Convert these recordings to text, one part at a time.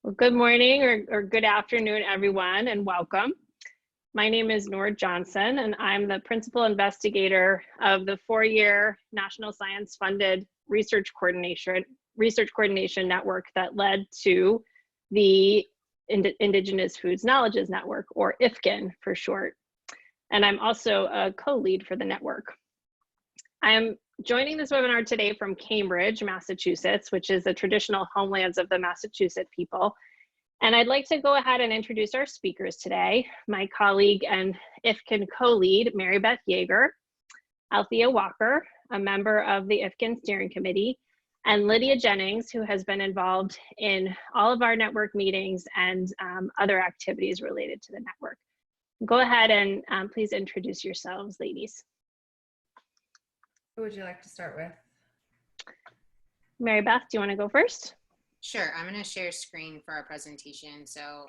Well, good morning or good afternoon, everyone, and welcome. My name is Nora Johnson, and I'm the principal investigator of the four-year National Science Funded Research Coordination Network that led to the Indigenous Foods Knowledges Network, or IFKN for short. And I'm also a co-lead for the network. I'm joining this webinar today from Cambridge, Massachusetts, which is the traditional homelands of the Massachusetts people. And I'd like to go ahead and introduce our speakers today. My colleague and IFKN co-lead, Beth Jäger, Althea Walker, a member of the IFKN steering committee, and Lydia Jennings, who has been involved in all of our network meetings and other activities related to the network. Go ahead and please introduce yourselves, ladies. Who would you like to start with? Beth, do you want to go first? Sure, I'm going to share screen for our presentation. So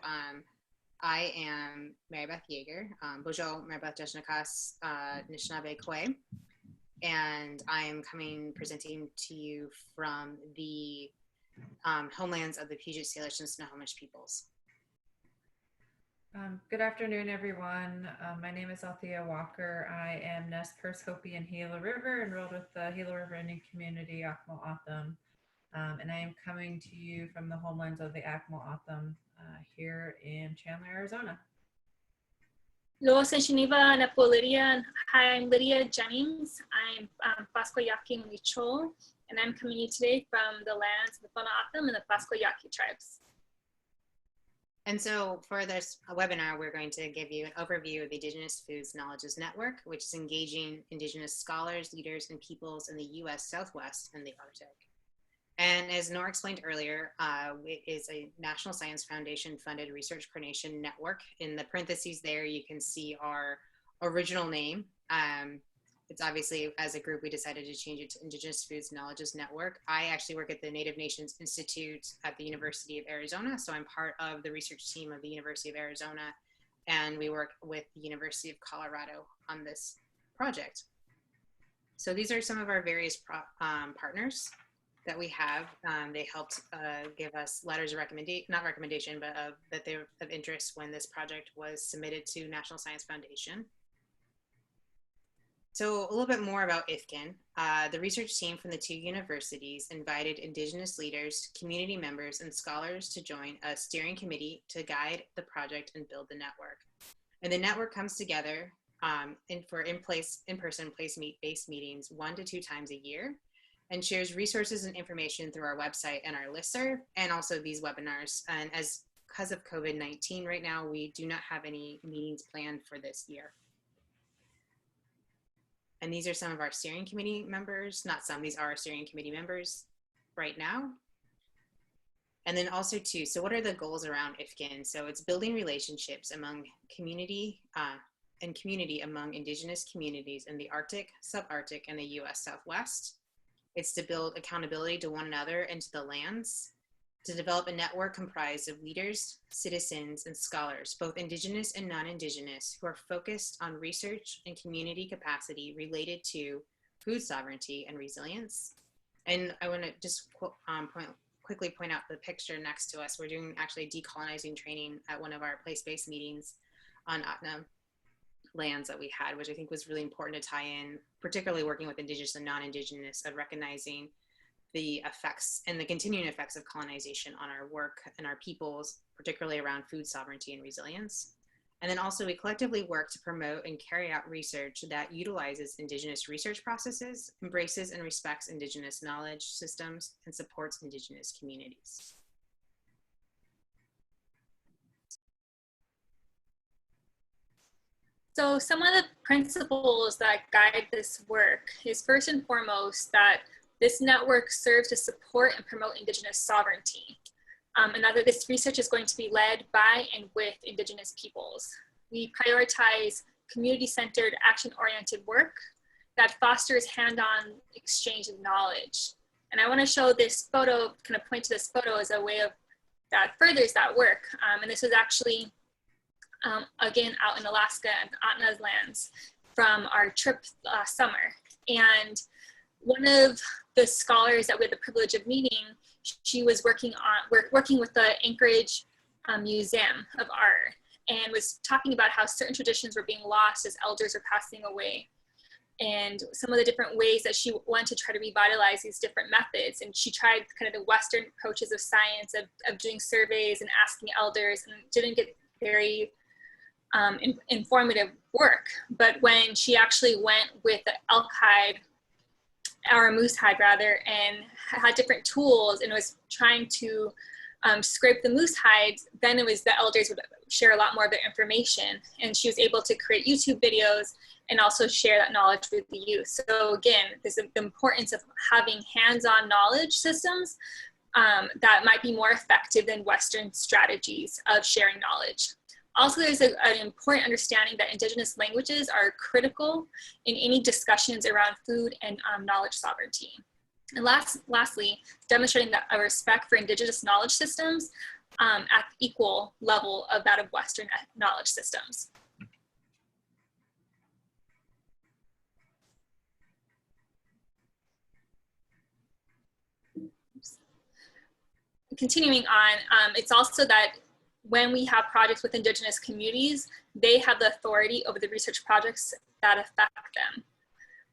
I am Beth Jäger, Bojo Beth Jeshnakas Nishnabé Kwe, and I'm presenting to you from the homelands of the Puget Salish and Snohomish peoples. Good afternoon, everyone. My name is Althea Walker. I am Nez Perce Hopi and Gila River, enrolled with the Gila River Indian Community, Akmal Atham. And I am coming to you from the homelands of the Akmal Atham here in Chandler, Arizona. Hello, Senshiniva Napo Lydia. Hi, I'm Lydia Jennings. I'm Pasco-Yaqui Michol, and I'm coming to you today from the lands of the Tohono Atham and the Pasco-Yaqui tribes. And so for this webinar, we're going to give you an overview of the Indigenous Foods Knowledges Network, which is engaging Indigenous scholars, leaders, and peoples in the U.S. Southwest and the Arctic. And as Nora explained earlier, it is a National Science Foundation funded research coordination network. In the parentheses there, you can see our original name. It's obviously, as a group, we decided to change it to Indigenous Foods Knowledges Network. I actually work at the Native Nations Institute at the University of Arizona. So I'm part of the research team of the University of Arizona, and we work with the University of Colorado on this project. So these are some of our various partners that we have. They helped give us letters of recommendation, not recommendation, but that they're of interest when this project was submitted to National Science Foundation. So a little bit more about IFKN. The research team from the two universities invited Indigenous leaders, community members, and scholars to join a steering committee to guide the project and build the network. And the network comes together for in-person place-based meetings 1 to 2 times a year, and shares resources and information through our website and our listserv, and also these webinars. And because of COVID-19 right now, we do not have any meetings planned for this year. And these are some of our steering committee members, not some, these are our steering committee members right now. And then also too, so what are the goals around IFKN? So it's building relationships among community among Indigenous communities in the Arctic, subarctic, and the US Southwest. It's to build accountability to one another and to the lands, to develop a network comprised of leaders, citizens, and scholars, both Indigenous and non-Indigenous, who are focused on research and community capacity related to food sovereignty and resilience. And I want to just quickly point out the picture next to us. We're doing actually decolonizing training at one of our place-based meetings on Atna lands that we had, which I think was really important to tie in, particularly working with Indigenous and non-Indigenous, of recognizing the effects and the continuing effects of colonization on our work and our peoples, particularly around food sovereignty and resilience. And then also we collectively work to promote and carry out research that utilizes Indigenous research processes, embraces and respects Indigenous knowledge systems, and supports Indigenous communities. So some of the principles that guide this work is first and foremost that this network serves to support and promote Indigenous sovereignty, and that this research is going to be led by and with Indigenous peoples. We prioritize community-centered, action-oriented work that fosters hand-on exchange of knowledge. And I want to show this photo, kind of point to this photo as a way of that furthers that work. And this is actually, again, out in Alaska and Atna's lands from our trip last summer. And one of the scholars that we had the privilege of meeting, she was working with the Anchorage Museum of Art, and was talking about how certain traditions were being lost as elders were passing away, and some of the different ways that she wanted to try to revitalize these different methods. And she tried kind of the Western approaches of science, of doing surveys and asking elders, and didn't get very informative work. But when she actually went with the elk hide, or moose hide rather, and had different tools and was trying to scrape the moose hides, then it was the elders would share a lot more of their information. And she was able to create YouTube videos and also share that knowledge with the youth. So again, there's the importance of having hands-on knowledge systems that might be more effective than Western strategies of sharing knowledge. Also, there's an important understanding that Indigenous languages are critical in any discussions around food and knowledge sovereignty. And lastly, demonstrating that a respect for Indigenous knowledge systems at equal level of that of Western knowledge systems. Continuing on, it's also that when we have projects with Indigenous communities, they have the authority over the research projects that affect them.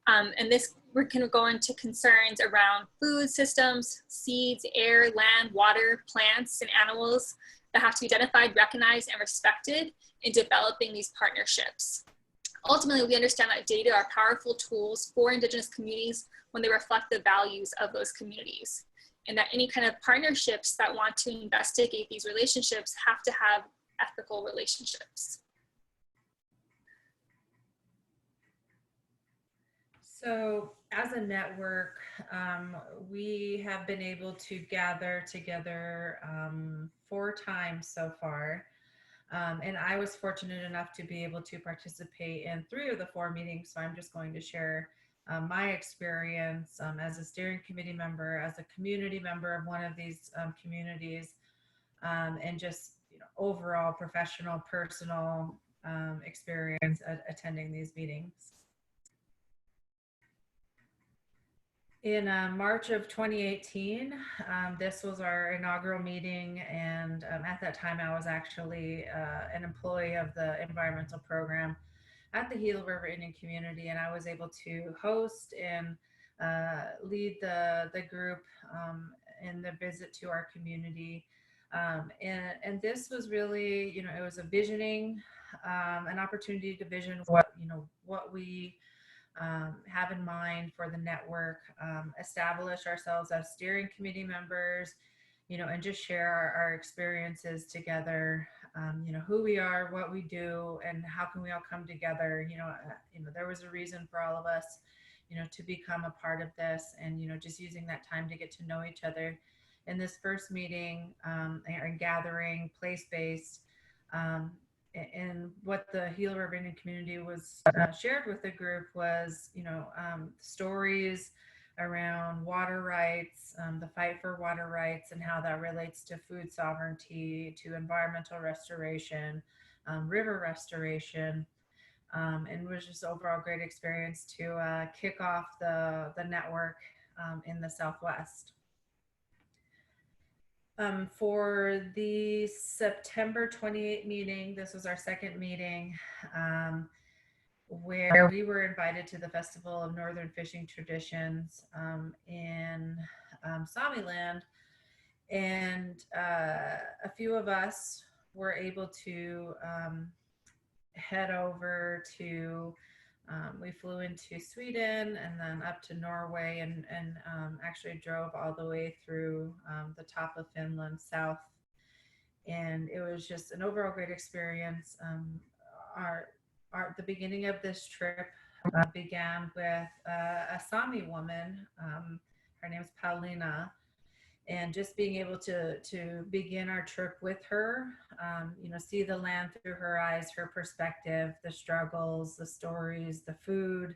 And this, we're going to go into concerns around food systems, seeds, air, land, water, plants, and animals that have to be identified, recognized, and respected in developing these partnerships. Ultimately, we understand that data are powerful tools for Indigenous communities when they reflect the values of those communities, and that any kind of partnerships that want to investigate these relationships have to have ethical relationships. So as a network, we have been able to gather together 4 times so far. And I was fortunate enough to be able to participate in 3 of the 4 meetings. So I'm just going to share my experience as a steering committee member, as a community member of one of these communities, and just overall professional, personal experience attending these meetings. In March of 2018, this was our inaugural meeting, and at that time I was actually an employee of the environmental program at the Gila River Indian community, and I was able to host and lead the group in the visit to our community. And this was really, it was a visioning, an opportunity to vision what we have in mind for the network, establish ourselves as steering committee members, and just share our experiences together, who we are, what we do, and how can we all come together. There was a reason for all of us, to become a part of this, and, just using that time to get to know each other. In this first meeting and gathering, place-based, and what the Gila River Indian community was shared with the group was, stories around water rights, the fight for water rights, and how that relates to food sovereignty, to environmental restoration, river restoration, and it was just overall great experience to kick off the network in the Southwest. For the September 28 meeting, this was our second meeting, where we were invited to the Festival of Northern Fishing Traditions in Samiland, and a few of us were able to head over to, we flew into Sweden and then up to Norway, and actually drove all the way through the top of Finland south. And it was just an overall great experience. The beginning of this trip began with a Sami woman. Her name is Paulina. And just being able to begin our trip with her, see the land through her eyes, her perspective, the struggles, the stories, the food,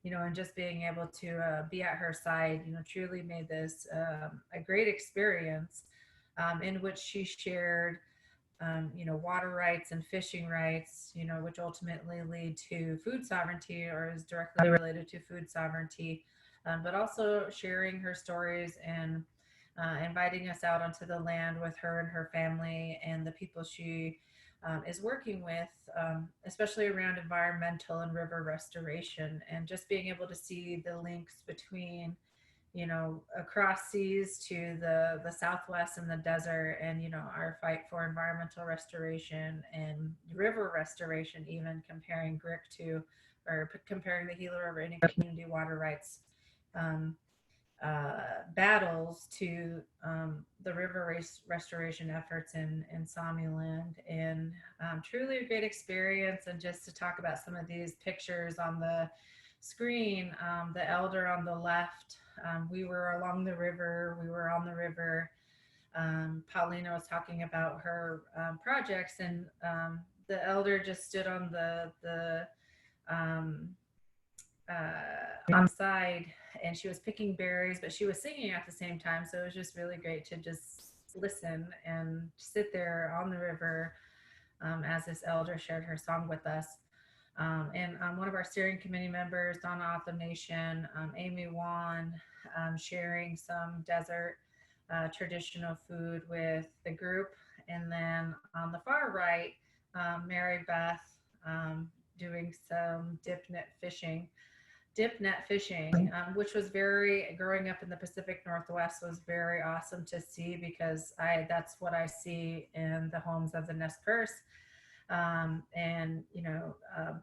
and just being able to be at her side, truly made this a great experience, in which she shared, water rights and fishing rights, which ultimately lead to food sovereignty, or is directly related to food sovereignty. but also sharing her stories and inviting us out onto the land with her and her family and the people she is working with, especially around environmental and river restoration, and just being able to see the links between, you know, across seas to the Southwest and the desert, and, you know, our fight for environmental restoration and river restoration, even comparing GRIC to, or comparing the Gila River Indian Community water rights battles to the river restoration efforts in Somaliland. And truly a great experience. And just to talk about some of these pictures on the screen, the elder on the left, we were along the river, we were on the river. Paulina was talking about her projects, and the elder just stood on the on the side, and she was picking berries, but she was singing at the same time. So it was just really great to just listen and sit there on the river as this elder shared her song with us. And one of our steering committee members, Donna Otham Nation, Amy Wan, sharing some desert traditional food with the group. And then on the far right, Mary Beth doing some dip net fishing, which was very, growing up in the Pacific Northwest, was very awesome to see, because that's what I see in the homes of the Nez Perce. And, you know,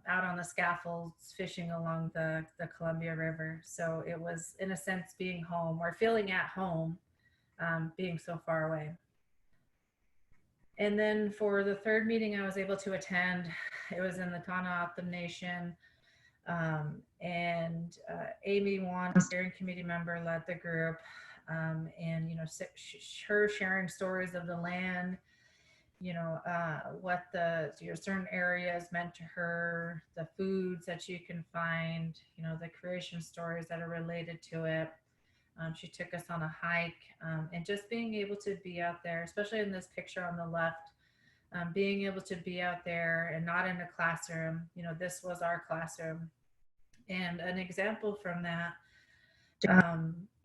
out on the scaffolds, fishing along the Columbia River. So it was, in a sense, being home, or feeling at home, being so far away. And then for the third meeting I was able to attend, it was in the Tohono O'odham Nation. And Amy Wan, steering committee member, led the group. And, you know, her sharing stories of the land, you know, what the, you know, certain areas meant to her, the foods that you can find, you know, the creation stories that are related to it. She took us on a hike, and just being able to be out there, especially in this picture on the left, being able to be out there and not in a classroom. You know, this was our classroom. And an example from that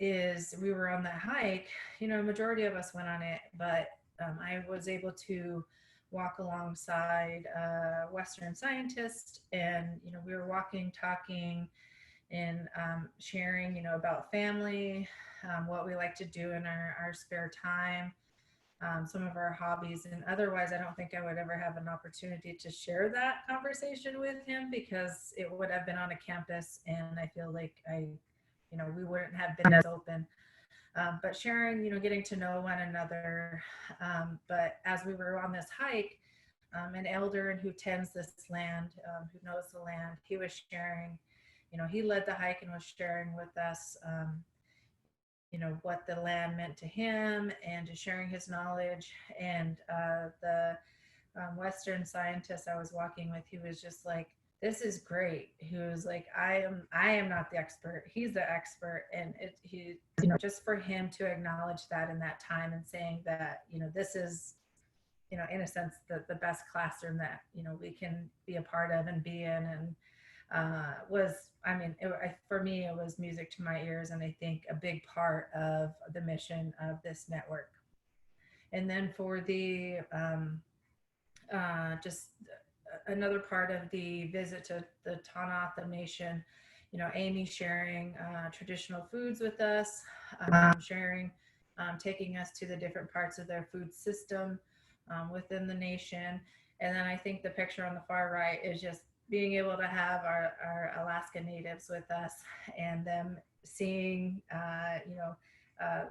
is we were on that hike, you know, majority of us went on it, but I was able to walk alongside a Western scientist, and, you know, we were walking, talking, and sharing, you know, about family, what we like to do in our spare time, some of our hobbies. And otherwise, I don't think I would ever have an opportunity to share that conversation with him, because it would have been on a campus, and I feel like you know, we wouldn't have been as open. But sharing, you know, getting to know one another. But as we were on this hike, an elder and who tends this land, who knows the land, he was sharing, you know, he led the hike and was sharing with us, you know, what the land meant to him, and just sharing his knowledge. And the Western scientist I was walking with, he was just like, this is great. He was like, I am not the expert. He's the expert. And he, you know, just for him to acknowledge that in that time, and saying that, you know, this is, you know, in a sense, the best classroom that, you know, we can be a part of and be in. And was, I mean, for me, it was music to my ears, and I think a big part of the mission of this network. And then for the just another part of the visit to the Tohono O'odham Nation, you know, Amy sharing traditional foods with us, sharing, taking us to the different parts of their food system within the nation. And then I think the picture on the far right is just being able to have our Alaska natives with us, and them seeing, you know,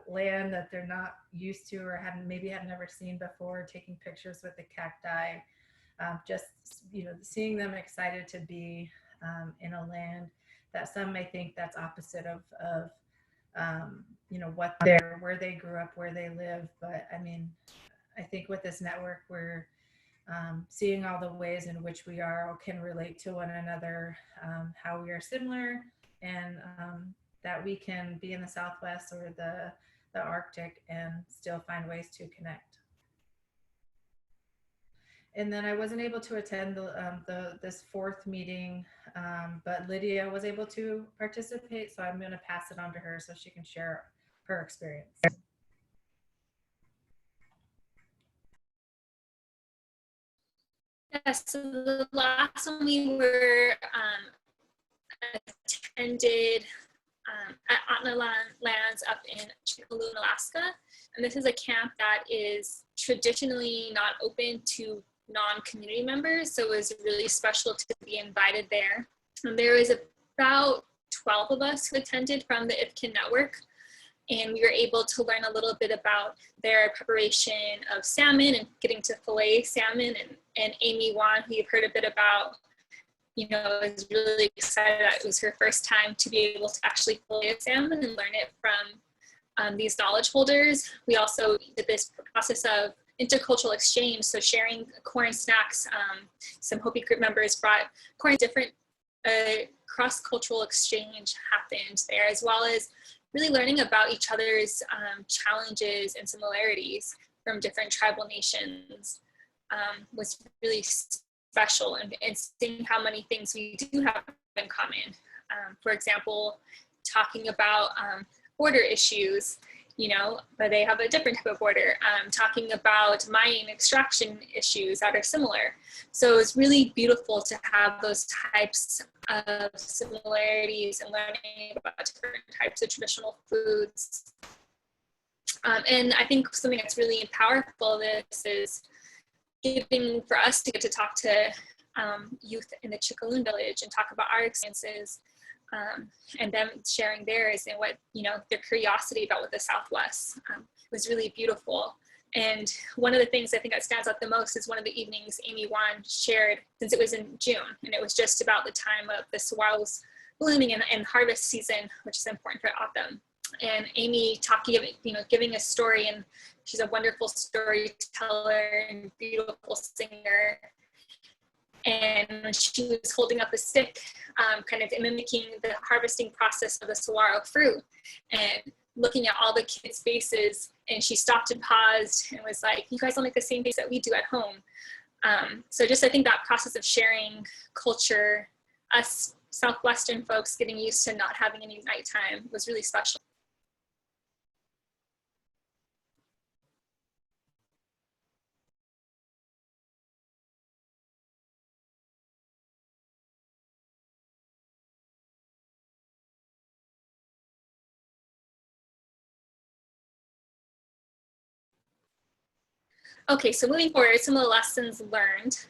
land that they're not used to, or maybe had never seen before, taking pictures with the cacti. Just, you know, seeing them excited to be in a land that some may think that's opposite of you know, where they grew up, where they live. But I mean, I think with this network, we're seeing all the ways in which we can relate to one another, how we are similar, and that we can be in the Southwest or the Arctic and still find ways to connect. And then I wasn't able to attend this fourth meeting, but Lydia was able to participate, so I'm going to pass it on to her so she can share her experience. Yes, so the last one we were attended at Atna Lands up in Chickaloo, Alaska. And this is a camp that is traditionally not open to non-community members, so it was really special to be invited there. And there was about 12 of us who attended from the IFKN network, and we were able to learn a little bit about their preparation of salmon and getting to fillet salmon. And Amy Wan, who you've heard a bit about, you know, is really excited that it was her first time to be able to actually fillet a salmon and learn it from these knowledge holders. We also did this process of intercultural exchange, so sharing corn snacks. Some Hopi group members brought corn. Different cross-cultural exchange happened there, as well as really learning about each other's challenges and similarities from different tribal nations was really special, and seeing how many things we do have in common. For example, talking about border issues, you know, but they have a different type of border. Talking about mining extraction issues that are similar. So it's really beautiful to have those types of similarities and learning about different types of traditional foods. And I think something that's really powerful this is giving for us to get to talk to youth in the Chickaloo village and talk about our experiences, and them sharing theirs and what, you know, their curiosity about what the Southwest was really beautiful. And one of the things I think that stands out the most is one of the evenings Amy Wan shared, since it was in June, and it was just about the time of the saguaros blooming and harvest season, which is important for autumn. And Amy talking, you know, giving a story, and she's a wonderful storyteller and beautiful singer. And she was holding up a stick, kind of mimicking the harvesting process of the saguaro fruit, and looking at all the kids' faces. And she stopped and paused and was like, "You guys don't make the same face that we do at home." So just, I think that process of sharing culture, us Southwestern folks getting used to not having any nighttime, was really special. Okay, so moving forward, some of the lessons learned.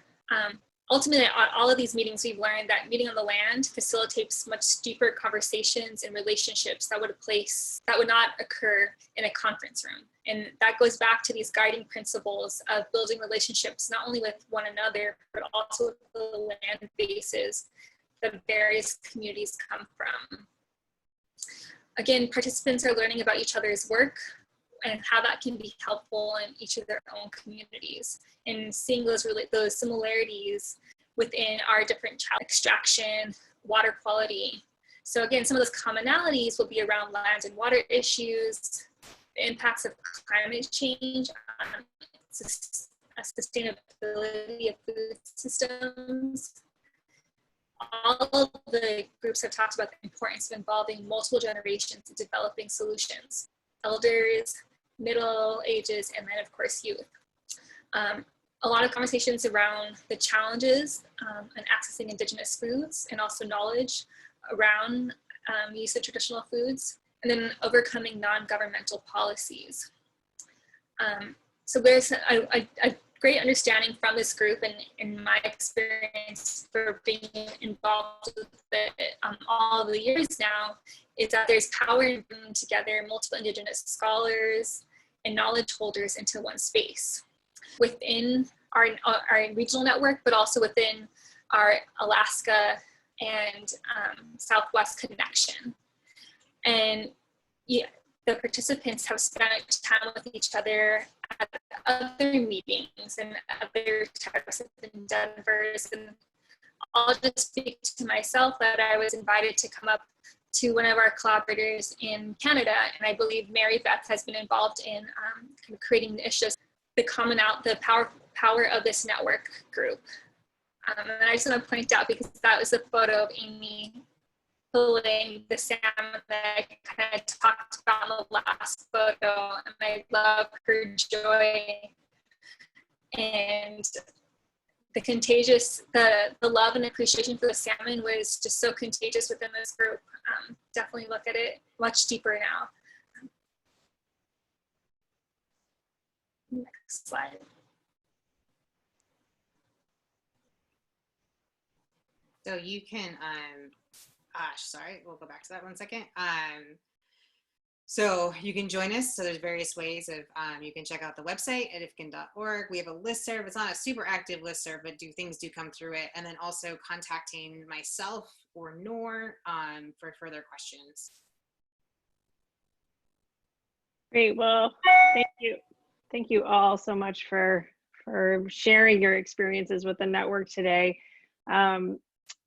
Ultimately, at all of these meetings, we've learned that meeting on the land facilitates much deeper conversations and relationships that would not occur in a conference room. And that goes back to these guiding principles of building relationships, not only with one another, but also with the land bases that various communities come from. Again, participants are learning about each other's work and how that can be helpful in each of their own communities, and seeing those similarities within our different child extraction, water quality. So again, some of those commonalities will be around land and water issues, the impacts of climate change on sustainability of food systems. All of the groups have talked about the importance of involving multiple generations in developing solutions: elders, middle ages, and then of course youth. A lot of conversations around the challenges and accessing Indigenous foods, and also knowledge around use of traditional foods, and then overcoming non-governmental policies. So there's a great understanding from this group, and in my experience for being involved with it all the years now, is that there's power in bringing together multiple Indigenous scholars and knowledge holders into one space within our regional network, but also within our Alaska and Southwest connection. And yeah, the participants have spent time with each other at other meetings and other types of endeavors. And I'll just speak to myself that I was invited to come up to one of our collaborators in Canada, and I believe Mary Beth has been involved in kind of creating the issues, the power of this network group. And I just want to point out, because that was a photo of Amy pulling the salmon that I kind of talked about in the last photo, and I love her joy and the love and appreciation for the salmon was just so contagious within this group. Definitely look at it much deeper now. Next slide. So you can, sorry, we'll go back to that 1 second. So you can join us. So there's various ways of, you can check out the website at ifkin.org. We have a listserv. It's not a super active listserv, but things do come through it. And then also contacting myself or Noor for further questions. Great. Well, thank you. Thank you all so much for sharing your experiences with the network today.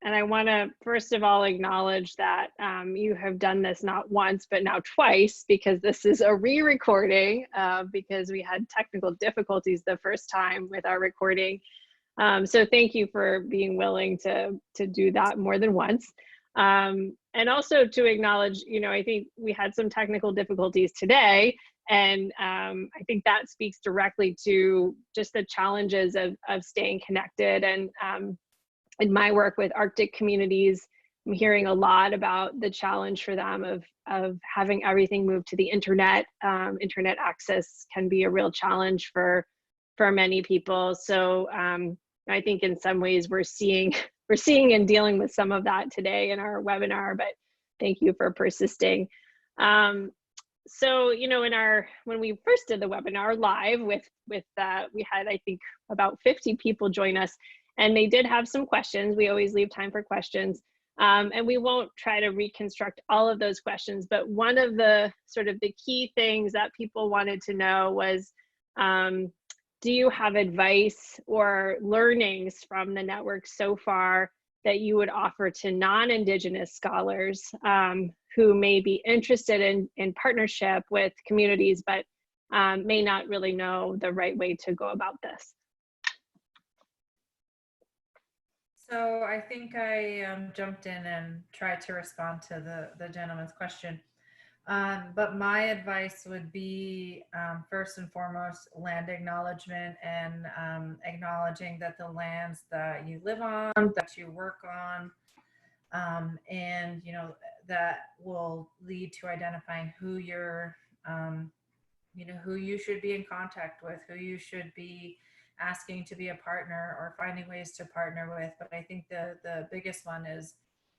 And I want to first of all acknowledge that you have done this not once, but now twice, because this is a re-recording because we had technical difficulties the first time with our recording. So thank you for being willing to do that more than once. And also to acknowledge, I think we had some technical difficulties today. And I think that speaks directly to just the challenges of staying connected. And in my work with Arctic communities, I'm hearing a lot about the challenge for them of having everything move to the internet. Internet access can be a real challenge for many people. So I think in some ways we're seeing and dealing with some of that today in our webinar, but thank you for persisting. So, when we first did the webinar live we had, I think, about 50 people join us, and they did have some questions. We always leave time for questions. And we won't try to reconstruct all of those questions, but one of the sort of the key things that people wanted to know was, do you have advice or learnings from the network so far that you would offer to non-Indigenous scholars who may be interested in partnership with communities, but may not really know the right way to go about this? So I think I jumped in and tried to respond to the gentleman's question. But my advice would be, first and foremost, land acknowledgement and acknowledging that the lands that you live on, that you work on, and that will lead to identifying who you're, who you should be in contact with, who you should be asking to be a partner or finding ways to partner with. But I think the biggest one is,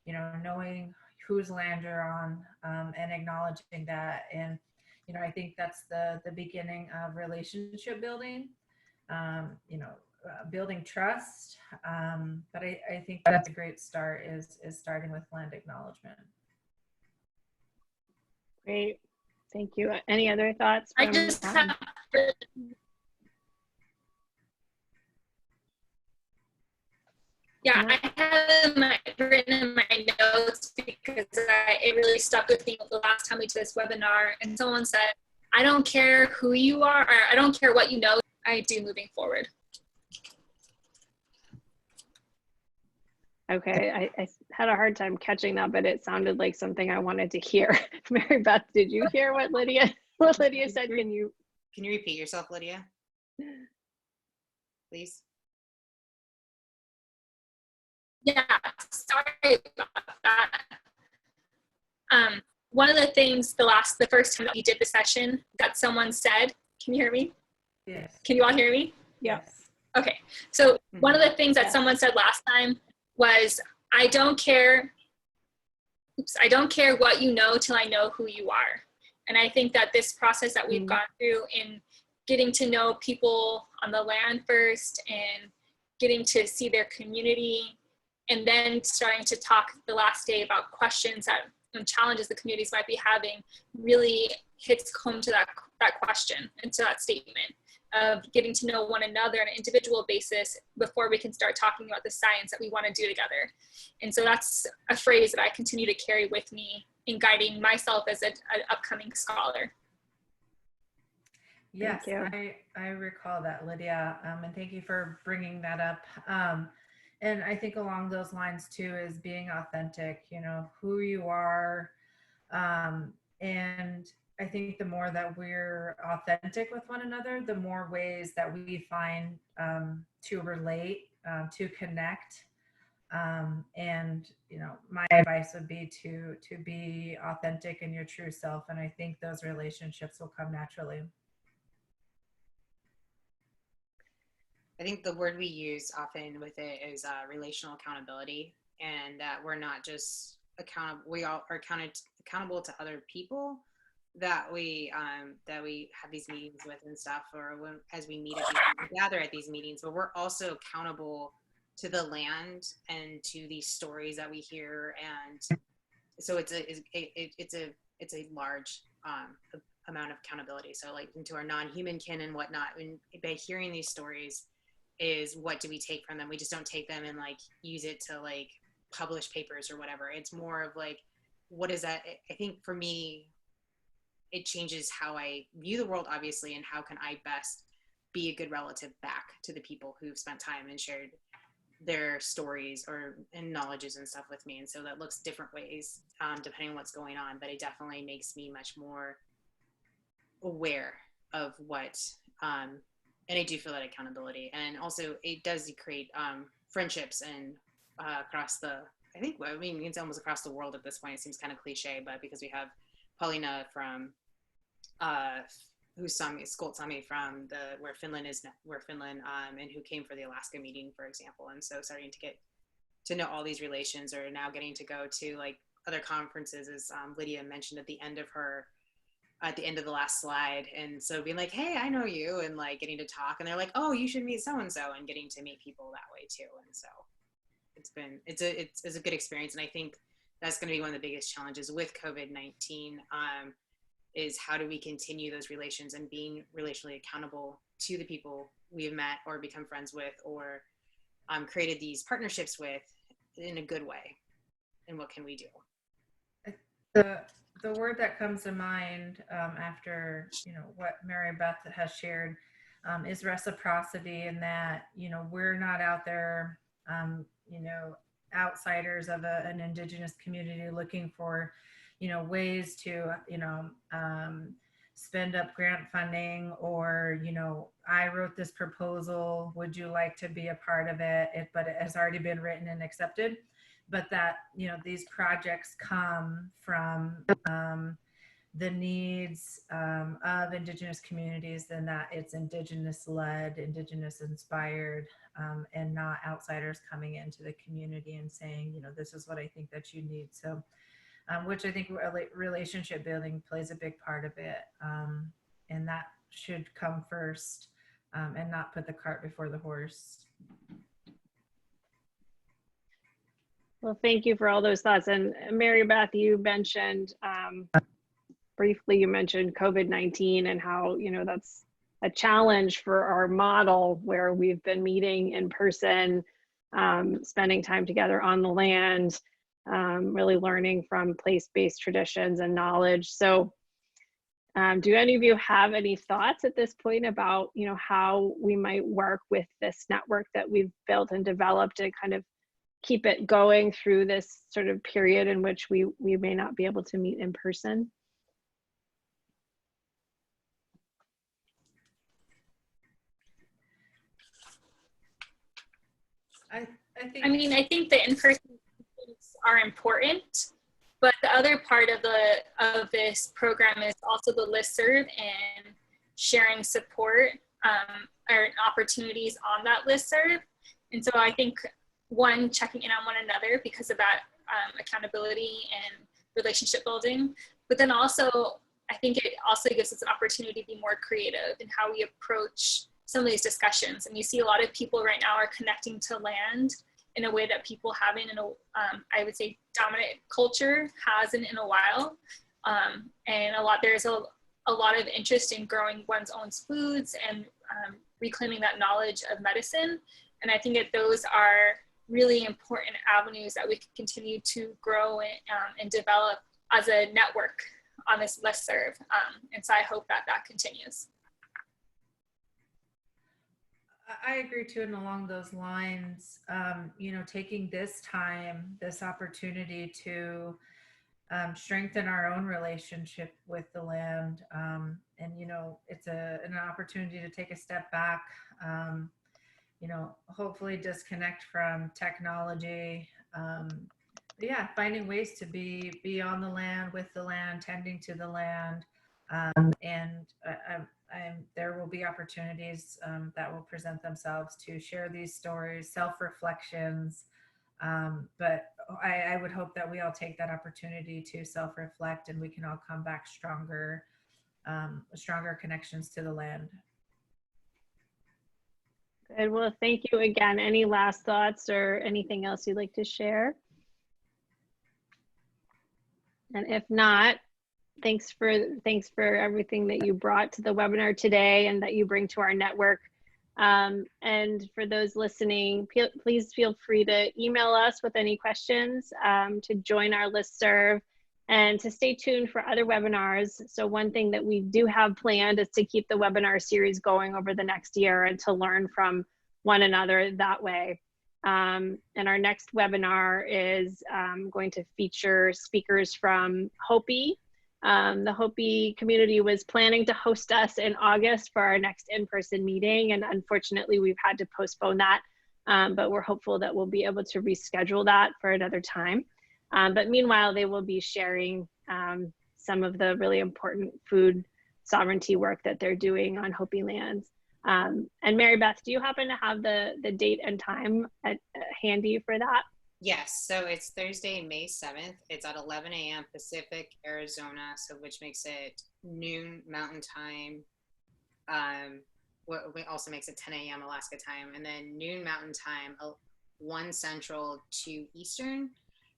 knowing whose land you're on, and acknowledging that. And, I think that's the beginning of relationship building, building trust. But I think that's a great start is starting with land acknowledgement. Great, thank you. Any other thoughts? I just have, yeah, I have written in my notes because it really stuck with me the last time we did this webinar, and someone said, I don't care who you are, or I don't care what you know, I do moving forward. Okay, I had a hard time catching that, but it sounded like something I wanted to hear. Mary Beth, did you hear what Lydia said? Can you repeat yourself, Lydia? Please. Yeah, sorry about that. One of the things the first time that we did the session that someone said, can you hear me? Yes. Can you all hear me? Yes. Okay, so one of the things that someone said last time was, I don't care what you know till I know who you are. And I think that this process that we've gone through in getting to know people on the land first and getting to see their community, and then starting to talk the last day about questions and challenges the communities might be having, really hits home to that question and to that statement of getting to know one another on an individual basis before we can start talking about the science that we want to do together. And so that's a phrase that I continue to carry with me in guiding myself as an upcoming scholar. Yes, you. I recall that, Lydia, and thank you for bringing that up. And I think along those lines too is being authentic, you know, who you are. And I think the more that we're authentic with one another, the more ways that we find to relate, to connect. And you know, my advice would be to be authentic in your true self, and I think those relationships will come naturally. I think the word we use often with it is relational accountability, and that we're not just accountable. We all are accountable to other people that we have these meetings with and stuff, or as we meet at we gather at these meetings. But we're also accountable to the land and to these stories that we hear, and so it's a large amount of accountability. So like into our non-human kin and whatnot, and by hearing these stories is what do we take from them. We just don't take them and like use it to like publish papers or whatever. It's more of like, what is that? I think for me, it changes how I view the world, obviously, and how can I best be a good relative back to the people who've spent time and shared their stories and knowledges and stuff with me. And so that looks different ways depending on what's going on, but it definitely makes me much more aware of what and I do feel that accountability. And also it does create friendships and across it's almost across the world at this point. It seems kind of cliche, but because we have Paulina from who's Sami from where Finland and who came for the Alaska meeting, for example. And so starting to get to know all these relations, or now getting to go to like other conferences, as Lydia mentioned at the end of the last slide. And so being like, hey, I know you, and like getting to talk, and they're like, oh, you should meet so-and-so, and getting to meet people that way too. And so it's a good experience. And I think that's going to be one of the biggest challenges with COVID-19 is how do we continue those relations and being relationally accountable to the people we have met or become friends with or created these partnerships with in a good way. And what can we do? The word that comes to mind after, you know, what Mary Beth has shared is reciprocity, in that, you know, we're not out there, you know, outsiders of an Indigenous community looking for, you know, ways to, you know, spend up grant funding, or, you know, I wrote this proposal, would you like to be a part of it? But it has already been written and accepted. But that, you know, these projects come from the needs of Indigenous communities, and that it's Indigenous led, Indigenous inspired, and not outsiders coming into the community and saying, you know, this is what I think that you need. So, which I think relationship building plays a big part of it. And that should come first, and not put the cart before the horse. Well, thank you for all those thoughts. And Mary Beth, you mentioned briefly, you mentioned COVID-19 and how, you know, that's a challenge for our model where we've been meeting in person, spending time together on the land, really learning from place-based traditions and knowledge. So do any of you have any thoughts at this point about, you know, how we might work with this network that we've built and developed to kind of keep it going through this sort of period in which we may not be able to meet in person? I think the in-person meetings are important, but the other part of this program is also the listserv and sharing support or opportunities on that listserv. And so I think checking in on one another because of that accountability and relationship building, but then also I think it also gives us an opportunity to be more creative in how we approach some of these discussions. And you see a lot of people right now are connecting to land in a way that people haven't I would say dominant culture hasn't in a while. And there's a lot of interest in growing one's own foods and reclaiming that knowledge of medicine. And I think that those are really important avenues that we can continue to grow and develop as a network on this listserv. And so I hope that continues. I agree too, and along those lines, you know, taking this time, this opportunity to strengthen our own relationship with the land, and you know, it's an opportunity to take a step back. You know, hopefully disconnect from technology. Yeah, finding ways to be on the land, with the land, tending to the land, and there will be opportunities that will present themselves to share these stories, self-reflections. But I would hope that we all take that opportunity to self-reflect, and we can all come back stronger, stronger connections to the land. Good. Well, thank you again. Any last thoughts or anything else you'd like to share? And if not, thanks for everything that you brought to the webinar today and that you bring to our network. And for those listening, please feel free to email us with any questions, to join our listserv, and to stay tuned for other webinars. So one thing that we do have planned is to keep the webinar series going over the next year and to learn from one another that way. And our next webinar is going to feature speakers from Hopi. The Hopi community was planning to host us in August for our next in-person meeting, and unfortunately we've had to postpone that, but we're hopeful that we'll be able to reschedule that for another time. But meanwhile, they will be sharing some of the really important food sovereignty work that they're doing on Hopi lands. And Mary Beth, do you happen to have the date and time handy for that? Yes, so it's Thursday, May 7th. It's at 11 a.m. Pacific, Arizona, so which makes it noon Mountain Time. What also makes it 10 a.m. Alaska time, and then noon Mountain Time, 1 Central, 2 Eastern.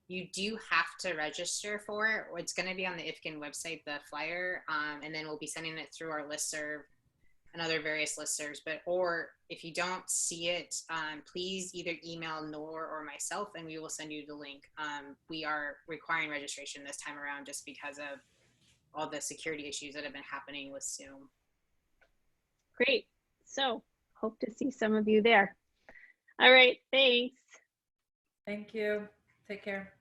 You do have to register for it. It's going to be on the IFKN website, the flyer, and then we'll be sending it through our listserv and other various listservs. Or if you don't see it, please either email Nor or myself, and we will send you the link. We are requiring registration this time around just because of all the security issues that have been happening with Zoom. Great. So hope to see some of you there. All right. Thanks. Thank you. Take care.